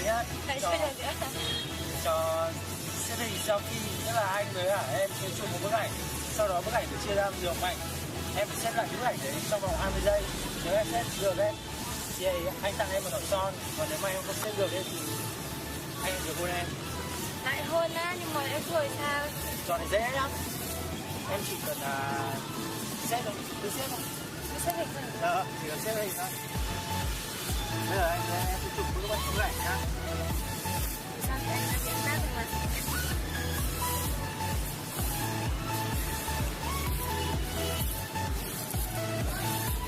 nhá. Cho xếp hình selfie, tức là hai người em sẽ chụp một bức ảnh, sau đó bức ảnh được chia ra nhiều mảnh. Em xếp lại bức ảnh đấy trong vòng 20 giây. Nếu em xếp được ấy, thì anh tặng em một nổi son. Còn nếu mà em không xếp được ấy, thì anh được hôn em. Lại hôn á, nhưng mà em cười sao? Trò này dễ lắm. Em chỉ cần xếp thôi, cứ xếp thôi. Cứ xếp hình thôi. Chỉ cần xếp hình thôi. Bây giờ em sẽ chụp bức ảnh nhá. Sao thì anh đã bị nát rồi mà.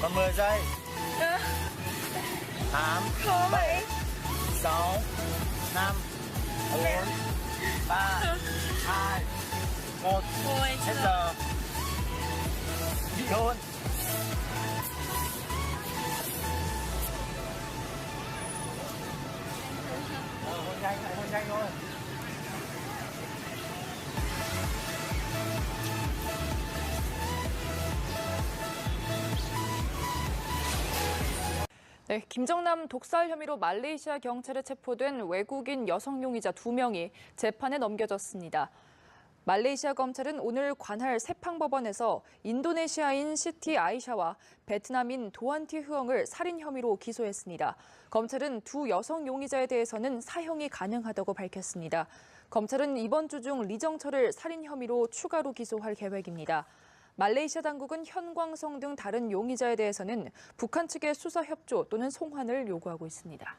Còn 10 giây. 8, 7, 6, 5, 4, 3, 2, 1. Hết giờ. Bị hôn. Hôn nhanh thôi. 네, 김정남 독살 혐의로 말레이시아 경찰에 체포된 외국인 여성 용의자 2명이 재판에 넘겨졌습니다. 말레이시아 검찰은 오늘 관할 세팡법원에서 인도네시아인 시티 아이샤와 베트남인 도안티 흐엉을 살인 혐의로 기소했습니다. 검찰은 두 여성 용의자에 대해서는 사형이 가능하다고 밝혔습니다. 검찰은 이번 주 중 리정철을 살인 혐의로 추가로 기소할 계획입니다. 말레이시아 당국은 현광성 등 다른 용의자에 대해서는 북한 측의 수사 협조 또는 송환을 요구하고 있습니다.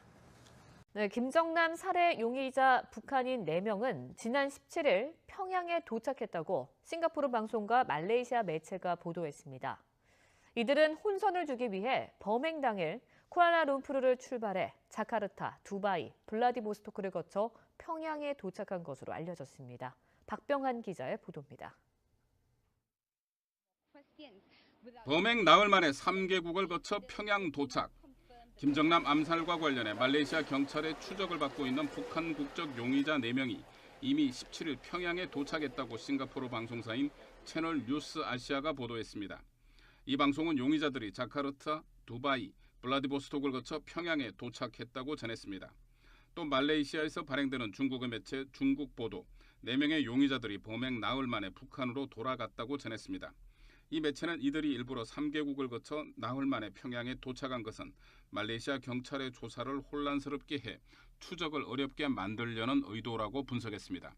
네, 김정남 살해 용의자 북한인 4명은 지난 17일 평양에 도착했다고 싱가포르 방송과 말레이시아 매체가 보도했습니다. 이들은 혼선을 주기 위해 범행 당일 쿠알라룸푸르를 출발해 자카르타, 두바이, 블라디보스토크를 거쳐 평양에 도착한 것으로 알려졌습니다. 박병한 기자의 보도입니다. 범행 나흘 만에 3개국을 거쳐 평양 도착. 김정남 암살과 관련해 말레이시아 경찰의 추적을 받고 있는 북한 국적 용의자 4명이 이미 17일 평양에 도착했다고 싱가포르 방송사인 채널 뉴스 아시아가 보도했습니다. 이 방송은 용의자들이 자카르타, 두바이, 블라디보스톡을 거쳐 평양에 도착했다고 전했습니다. 또 말레이시아에서 발행되는 중국의 매체 중국보도 4명의 용의자들이 범행 나흘 만에 북한으로 돌아갔다고 전했습니다. 이 매체는 이들이 일부러 3개국을 거쳐 나흘 만에 평양에 도착한 것은 말레이시아 경찰의 조사를 혼란스럽게 해 추적을 어렵게 만들려는 의도라고 분석했습니다.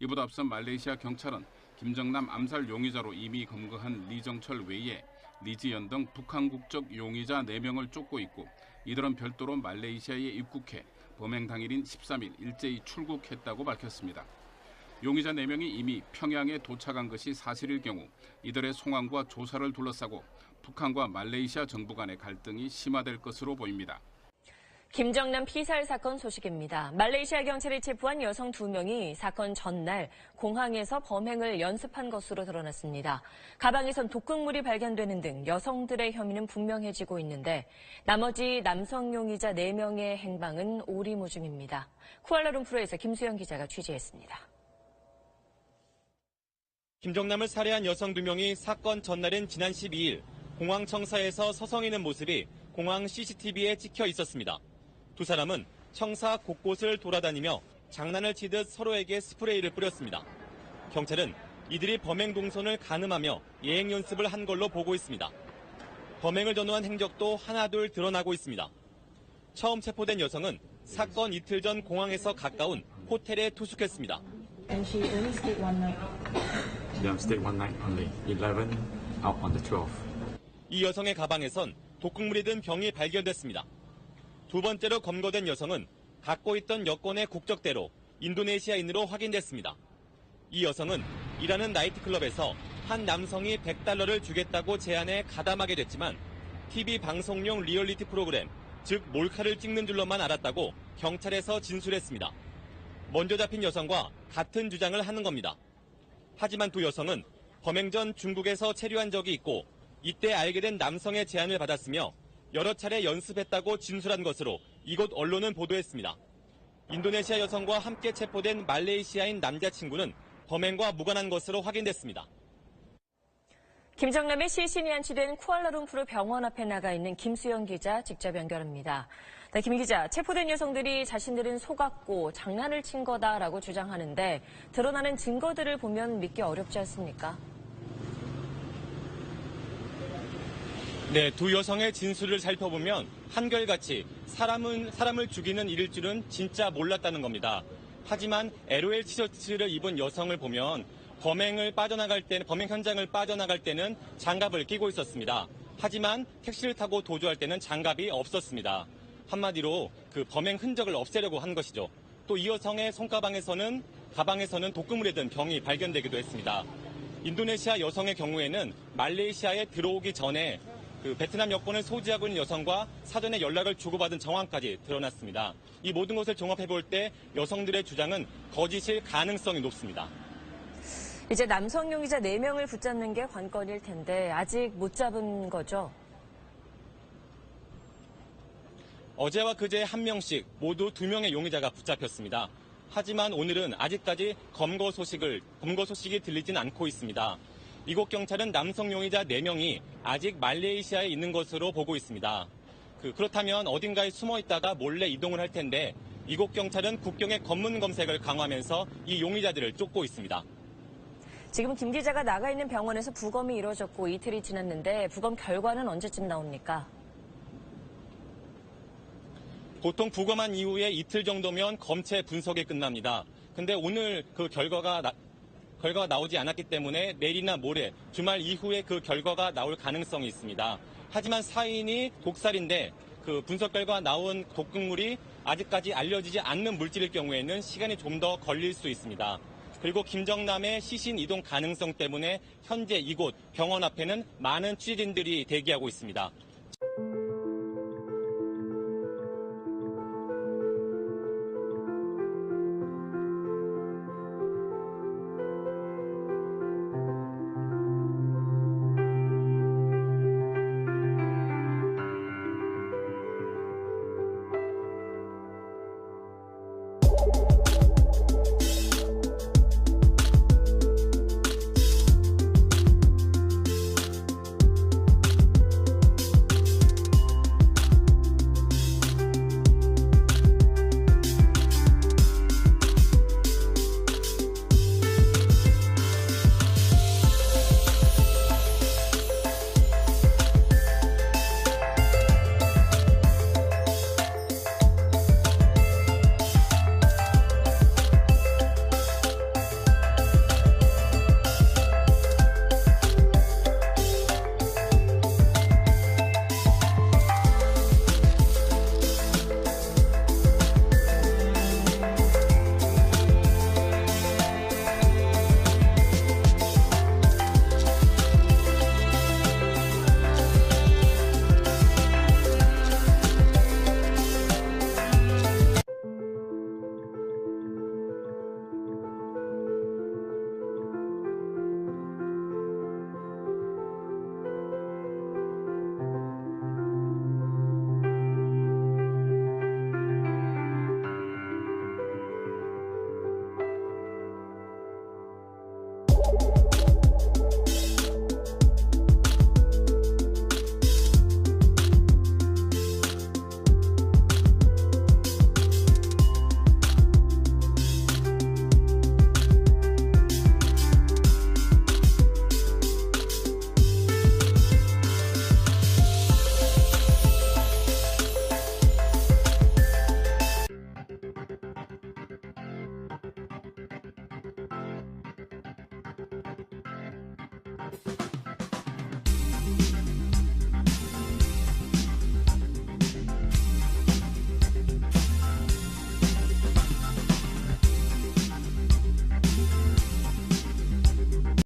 이보다 앞서 말레이시아 경찰은 김정남 암살 용의자로 이미 검거한 리정철 외에 리지연 등 북한 국적 용의자 4명을 쫓고 있고 이들은 별도로 말레이시아에 입국해 범행 당일인 13일 일제히 출국했다고 밝혔습니다. 용의자 4명이 이미 평양에 도착한 것이 사실일 경우 이들의 송환과 조사를 둘러싸고 북한과 말레이시아 정부 간의 갈등이 심화될 것으로 보입니다. 김정남 피살 사건 소식입니다. 말레이시아 경찰이 체포한 여성 2명이 사건 전날 공항에서 범행을 연습한 것으로 드러났습니다. 가방에선 독극물이 발견되는 등 여성들의 혐의는 분명해지고 있는데 나머지 남성 용의자 4명의 행방은 오리무중입니다. 쿠알라룸푸르에서 김수영 기자가 취재했습니다. 김정남을 살해한 여성 2명이 사건 전날인 지난 12일 공항 청사에서 서성이는 모습이 공항 CCTV에 찍혀 있었습니다. 두 사람은 청사 곳곳을 돌아다니며 장난을 치듯 서로에게 스프레이를 뿌렸습니다. 경찰은 이들이 범행 동선을 가늠하며 예행 연습을 한 걸로 보고 있습니다. 범행을 전후한 행적도 하나둘 드러나고 있습니다. 처음 체포된 여성은 사건 이틀 전 공항에서 가까운 호텔에 투숙했습니다. And she only stayed one night. Yeah, stayed one night only. 11 out on the 12th. 이 여성의 가방에선 독극물이 든 병이 발견됐습니다. 두 번째로 검거된 여성은 갖고 있던 여권의 국적대로 인도네시아인으로 확인됐습니다. 이 여성은 일하는 나이트클럽에서 한 남성이 $100를 주겠다고 제안해 가담하게 됐지만 TV 방송용 리얼리티 프로그램, 즉 몰카를 찍는 줄로만 알았다고 경찰에서 진술했습니다. 먼저 잡힌 여성과 같은 주장을 하는 겁니다. 하지만 두 여성은 범행 전 중국에서 체류한 적이 있고 이때 알게 된 남성의 제안을 받았으며 여러 차례 연습했다고 진술한 것으로 이곳 언론은 보도했습니다. 인도네시아 여성과 함께 체포된 말레이시아인 남자친구는 범행과 무관한 것으로 확인됐습니다. 김정남의 시신이 안치된 쿠알라룸푸르 병원 앞에 나가 있는 김수영 기자 직접 연결합니다. 네, 김 기자, 체포된 여성들이 자신들은 속았고 장난을 친 거다라고 주장하는데 드러나는 증거들을 보면 믿기 어렵지 않습니까? 네, 두 여성의 진술을 살펴보면 한결같이 사람을 죽이는 일일 줄은 진짜 몰랐다는 겁니다. 하지만 LOL 티셔츠를 입은 여성을 보면 범행 현장을 빠져나갈 때는 장갑을 끼고 있었습니다. 하지만 택시를 타고 도주할 때는 장갑이 없었습니다. 한마디로 그 범행 흔적을 없애려고 한 것이죠. 또 이 여성의 가방에서는 독극물에 든 병이 발견되기도 했습니다. 인도네시아 여성의 경우에는 말레이시아에 들어오기 전에 그 베트남 여권을 소지하고 있는 여성과 사전에 연락을 주고받은 정황까지 드러났습니다. 이 모든 것을 종합해 볼 때 여성들의 주장은 거짓일 가능성이 높습니다. 이제 남성 용의자 4명을 붙잡는 게 관건일 텐데 아직 못 잡은 거죠? 어제와 그제 한 명씩 모두 2명의 용의자가 붙잡혔습니다. 하지만 오늘은 아직까지 검거 소식이 들리진 않고 있습니다. 이곳 경찰은 남성 용의자 4명이 아직 말레이시아에 있는 것으로 보고 있습니다. 그렇다면 어딘가에 숨어 있다가 몰래 이동을 할 텐데 이곳 경찰은 국경의 검문 검색을 강화하면서 이 용의자들을 쫓고 있습니다. 지금 김 기자가 나가 있는 병원에서 부검이 이루어졌고 이틀이 지났는데 부검 결과는 언제쯤 나옵니까? 보통 부검한 이후에 이틀 정도면 검체 분석이 끝납니다. 근데 오늘 그 결과가 나오지 않았기 때문에 내일이나 모레 주말 이후에 그 결과가 나올 가능성이 있습니다. 하지만 사인이 독살인데 그 분석 결과 나온 독극물이 아직까지 알려지지 않는 물질일 경우에는 시간이 좀 더 걸릴 수 있습니다. 그리고 김정남의 시신 이동 가능성 때문에 현재 이곳 병원 앞에는 많은 취재진들이 대기하고 있습니다.